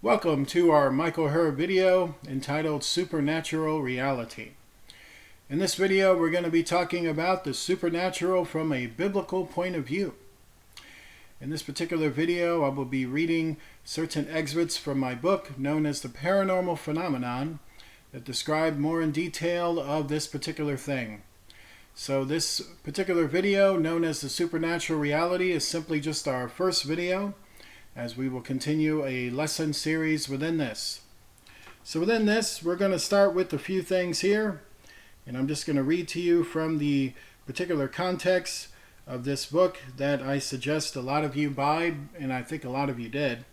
Welcome to our Michael Herr video entitled Supernatural Reality. In this video we're going to be talking about the supernatural from a biblical point of view. In this particular video I will be reading certain excerpts from my book known as The Paranormal Phenomenon that describe more in detail of this particular thing. So this particular video known as the Supernatural Reality is simply just our first video, as we will continue a lesson series within this. So within this, we're going to start with a few things here, and I'm just going to read to you from the particular context of this book that I suggest a lot of you buy, and I think a lot of you did.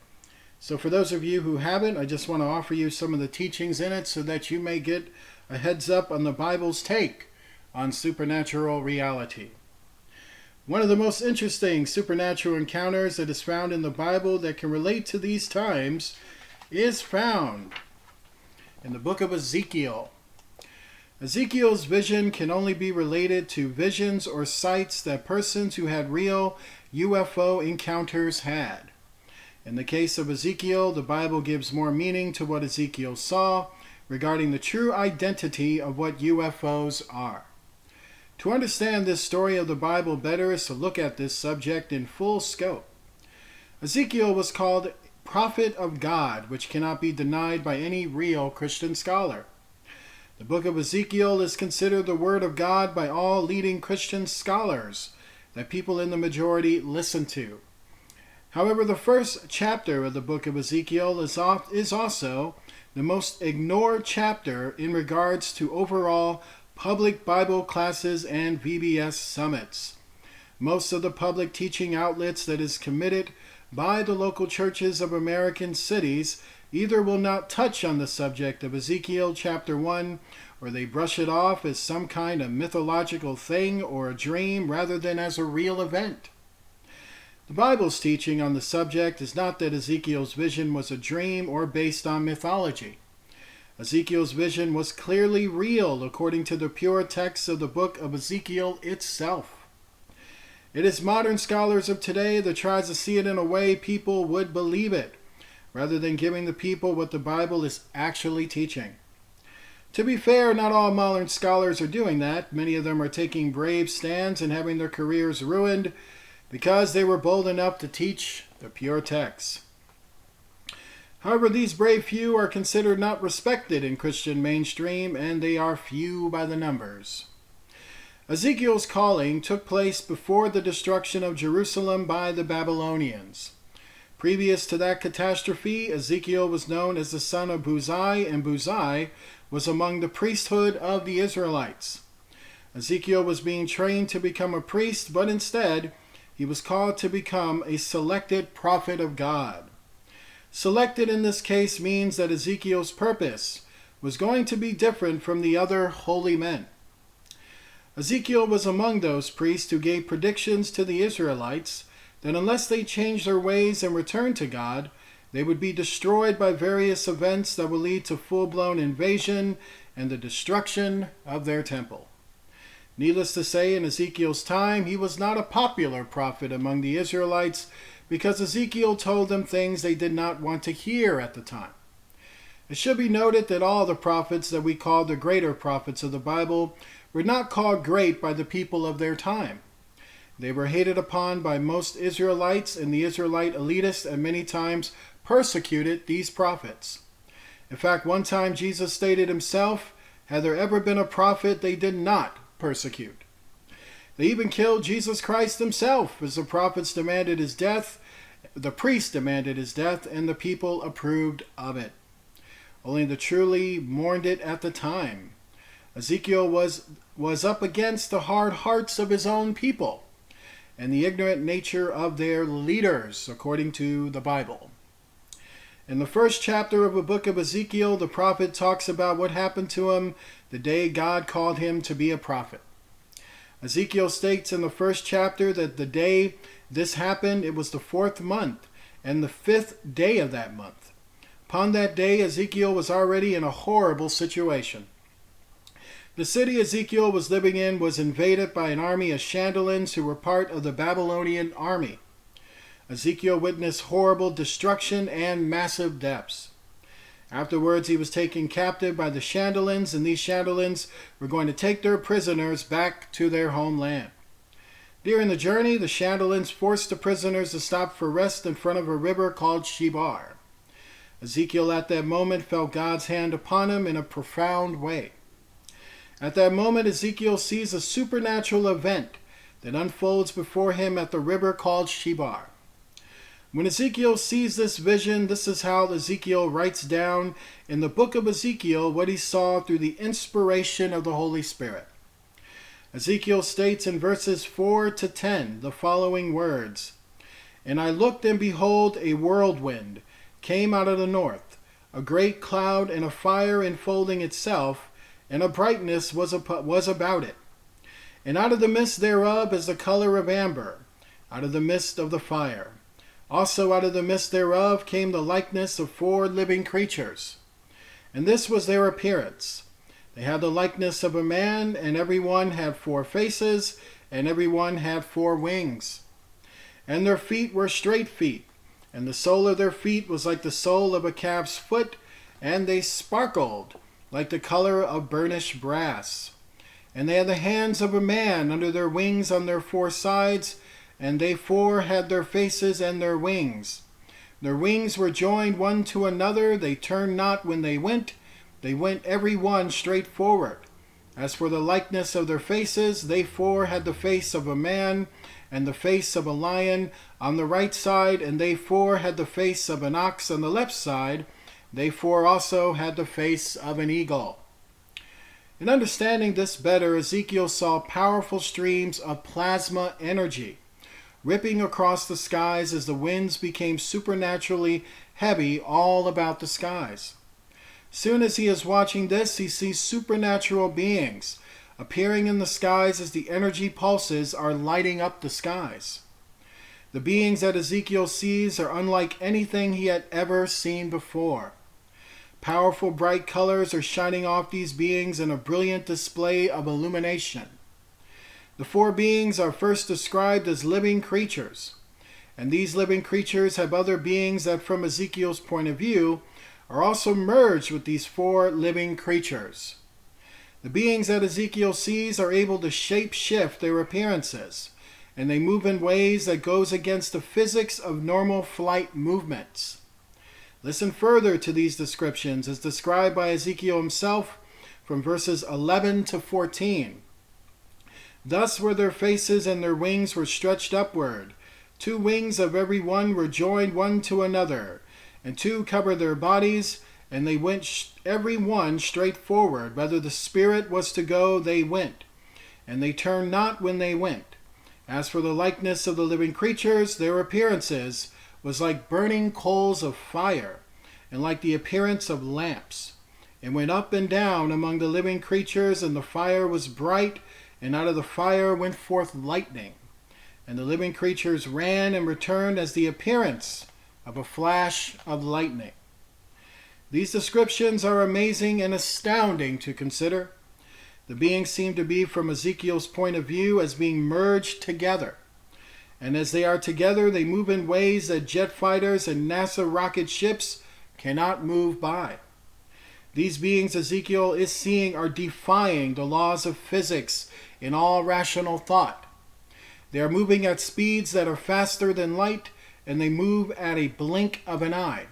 So for those of you who haven't, I just want to offer you some of the teachings in it so that you may get a heads up on the Bible's take on supernatural reality. One of the most interesting supernatural encounters that is found in the Bible that can relate to these times is found in the Book of Ezekiel. Ezekiel's vision can only be related to visions or sights that persons who had real UFO encounters had. In the case of Ezekiel, the Bible gives more meaning to what Ezekiel saw regarding the true identity of what UFOs are. To understand this story of the Bible better is to look at this subject in full scope. Ezekiel was called prophet of God, which cannot be denied by any real Christian scholar. The book of Ezekiel is considered the word of God by all leading Christian scholars that people in the majority listen to. However, the first chapter of the book of Ezekiel is also the most ignored chapter in regards to overall public Bible classes and VBS summits. Most of the public teaching outlets that is committed by the local churches of American cities either will not touch on the subject of Ezekiel chapter 1, or they brush it off as some kind of mythological thing or a dream rather than as a real event. The Bible's teaching on the subject is not that Ezekiel's vision was a dream or based on mythology. Ezekiel's vision was clearly real according to the pure text of the book of Ezekiel itself. It is modern scholars of today that tries to see it in a way people would believe it, rather than giving the people what the Bible is actually teaching. To be fair, not all modern scholars are doing that. Many of them are taking brave stands and having their careers ruined because they were bold enough to teach the pure text. However, these brave few are considered not respected in Christian mainstream, and they are few by the numbers. Ezekiel's calling took place before the destruction of Jerusalem by the Babylonians. Previous to that catastrophe, Ezekiel was known as the son of Buzi, and Buzi was among the priesthood of the Israelites. Ezekiel was being trained to become a priest, but instead, he was called to become a selected prophet of God. Selected in this case means that Ezekiel's purpose was going to be different from the other holy men. Ezekiel was among those priests who gave predictions to the Israelites that unless they changed their ways and returned to God, they would be destroyed by various events that would lead to full-blown invasion and the destruction of their temple. Needless to say, in Ezekiel's time, he was not a popular prophet among the Israelites, because Ezekiel told them things they did not want to hear at the time. It should be noted that all the prophets that we call the greater prophets of the Bible were not called great by the people of their time. They were hated upon by most Israelites, and the Israelite elitists and many times persecuted these prophets. In fact, one time Jesus stated himself, had there ever been a prophet they did not persecute. They even killed Jesus Christ himself, as the prophets demanded his death, the priests demanded his death, and the people approved of it. Only the truly mourned it at the time. Ezekiel was up against the hard hearts of his own people and the ignorant nature of their leaders, according to the Bible. In the first chapter of the book of Ezekiel, the prophet talks about what happened to him the day God called him to be a prophet. Ezekiel states in the first chapter that the day this happened, it was the 4th month and the 5th day of that month. Upon that day, Ezekiel was already in a horrible situation. The city Ezekiel was living in was invaded by an army of Chandalans who were part of the Babylonian army. Ezekiel witnessed horrible destruction and massive depths. Afterwards, he was taken captive by the Chandelians, and these Chandelians were going to take their prisoners back to their homeland. During the journey, the Chandelians forced the prisoners to stop for rest in front of a river called Chebar. Ezekiel at that moment felt God's hand upon him in a profound way. At that moment, Ezekiel sees a supernatural event that unfolds before him at the river called Chebar. When Ezekiel sees this vision, this is how Ezekiel writes down in the Book of Ezekiel what he saw through the inspiration of the Holy Spirit. Ezekiel states in verses 4 to 10 the following words, "And I looked, and behold, a whirlwind came out of the north, a great cloud and a fire enfolding itself, and a brightness was about it. And out of the midst thereof is the color of amber, out of the midst of the fire. Also out of the midst thereof came the likeness of 4 living creatures. And this was their appearance. They had the likeness of a man, and every one had 4 faces, and every one had 4 wings. And their feet were straight feet, and the sole of their feet was like the sole of a calf's foot, and they sparkled like the color of burnished brass. And they had the hands of a man under their wings on their 4 sides, and they 4 had their faces and their wings. Their wings were joined one to another, they turned not when they went every one straight forward. As for the likeness of their faces, they 4 had the face of a man, and the face of a lion on the right side, and they 4 had the face of an ox on the left side. They 4 also had the face of an eagle." In understanding this better, Ezekiel saw powerful streams of plasma energy ripping across the skies as the winds became supernaturally heavy all about the skies. Soon as he is watching this, he sees supernatural beings appearing in the skies as the energy pulses are lighting up the skies. The beings that Ezekiel sees are unlike anything he had ever seen before. Powerful bright colors are shining off these beings in a brilliant display of illumination. The 4 beings are first described as living creatures, and these living creatures have other beings that, from Ezekiel's point of view, are also merged with these 4 living creatures. The beings that Ezekiel sees are able to shape-shift their appearances, and they move in ways that goes against the physics of normal flight movements. Listen further to these descriptions as described by Ezekiel himself from verses 11 to 14. "Thus were their faces, and their wings were stretched upward. 2 wings of every one were joined one to another, and 2 covered their bodies, and they went every one straight forward. Whether the spirit was to go, they went, and they turned not when they went. As for the likeness of the living creatures, their appearances was like burning coals of fire, and like the appearance of lamps. It went up and down among the living creatures, and the fire was bright, and out of the fire went forth lightning. And the living creatures ran and returned as the appearance of a flash of lightning." These descriptions are amazing and astounding to consider. The beings seem to be, from Ezekiel's point of view, as being merged together. And as they are together, they move in ways that jet fighters and NASA rocket ships cannot move by. These beings Ezekiel is seeing are defying the laws of physics in all rational thought. They are moving at speeds that are faster than light, and they move at a blink of an eye.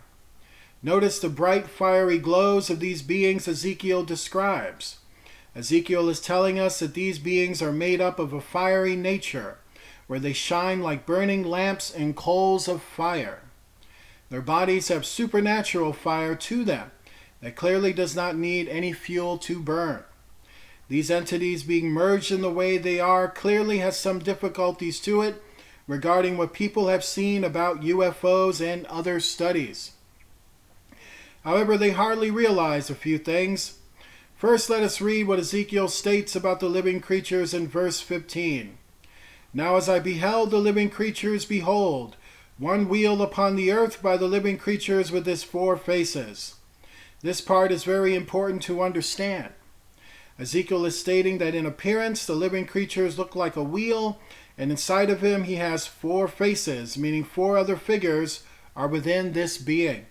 Notice the bright fiery glows of these beings Ezekiel describes. Ezekiel is telling us that these beings are made up of a fiery nature, where they shine like burning lamps and coals of fire. Their bodies have supernatural fire to them that clearly does not need any fuel to burn. These entities being merged in the way they are clearly has some difficulties to it regarding what people have seen about UFOs and other studies. However, they hardly realize a few things. First, let us read what Ezekiel states about the living creatures in verse 15. "Now as I beheld the living creatures, behold, one wheel upon the earth by the living creatures with his 4 faces." This part is very important to understand. Ezekiel is stating that in appearance, the living creatures look like a wheel, And inside of him he has 4 faces, meaning 4 other figures are within this being.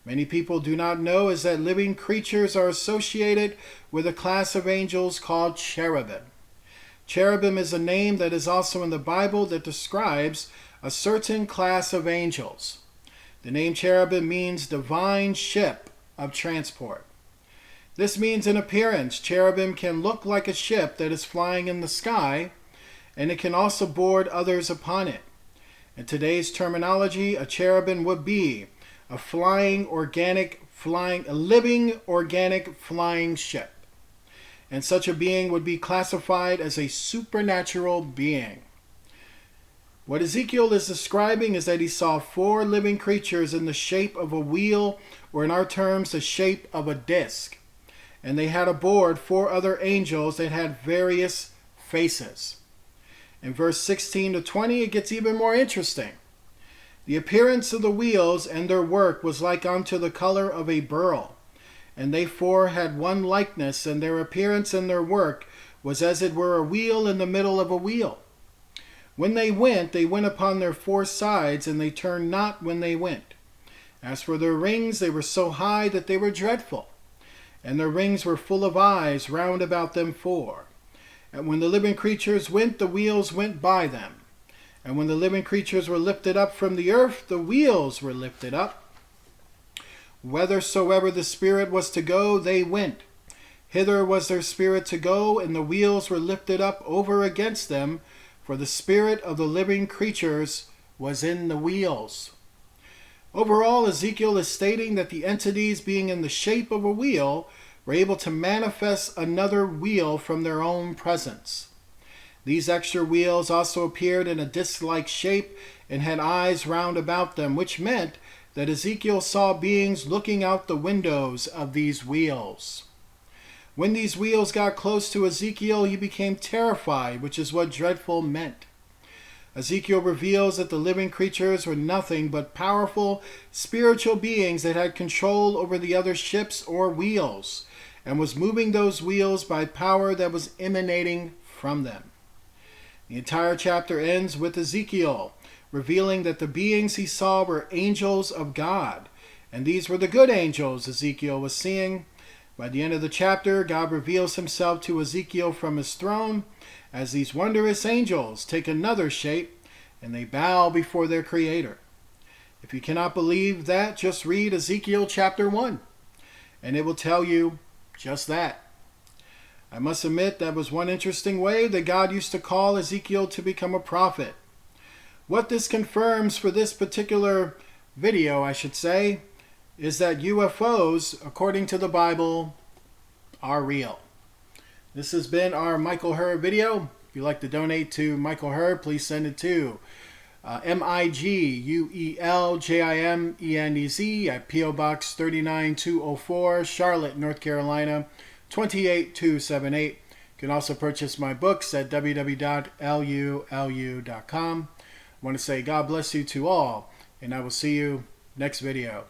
Many people do not know is that living creatures are associated with a class of angels called cherubim. Cherubim is a name that is also in the Bible that describes a certain class of angels. The name cherubim means divine ship of transport. This means in appearance, cherubim can look like a ship that is flying in the sky, and it can also board others upon it. In today's terminology, a cherubim would be a living organic flying ship. And such a being would be classified as a supernatural being. What Ezekiel is describing is that he saw 4 living creatures in the shape of a wheel, or in our terms, the shape of a disc. And they had aboard 4 other angels that had various faces. In verse 16 to 20, it gets even more interesting. The appearance of the wheels and their work was like unto the color of a beryl. And they 4 had one likeness, and their appearance and their work was as it were a wheel in the middle of a wheel. When they went upon their 4 sides, and they turned not when they went. As for their rings, they were so high that they were dreadful. And their rings were full of eyes round about them 4. And when the living creatures went, the wheels went by them. And when the living creatures were lifted up from the earth, the wheels were lifted up. Whithersoever the spirit was to go, they went. Hither was their spirit to go, and the wheels were lifted up over against them, for the spirit of the living creatures was in the wheels. Overall, Ezekiel is stating that the entities being in the shape of a wheel were able to manifest another wheel from their own presence. These extra wheels also appeared in a disc-like shape and had eyes round about them, which meant that Ezekiel saw beings looking out the windows of these wheels. When these wheels got close to Ezekiel, he became terrified, which is what dreadful meant. Ezekiel reveals that the living creatures were nothing but powerful spiritual beings that had control over the other ships or wheels, and was moving those wheels by power that was emanating from them. The entire chapter ends with Ezekiel revealing that the beings he saw were angels of God, and these were the good angels Ezekiel was seeing. By the end of the chapter, God reveals himself to Ezekiel from his throne as these wondrous angels take another shape and they bow before their Creator. If you cannot believe that, just read Ezekiel chapter 1, and it will tell you just that. I must admit that was one interesting way that God used to call Ezekiel to become a prophet. What this confirms for this particular video, I should say, is that UFOs, according to the Bible, are real. This has been our Michael Herr video. If you'd like to donate to Michael Herr, please send it to MIGUELJIMENEZ at P.O. Box 39204, Charlotte, North Carolina 28278. You can also purchase my books at www.lulu.com. I want to say God bless you to all, and I will see you next video.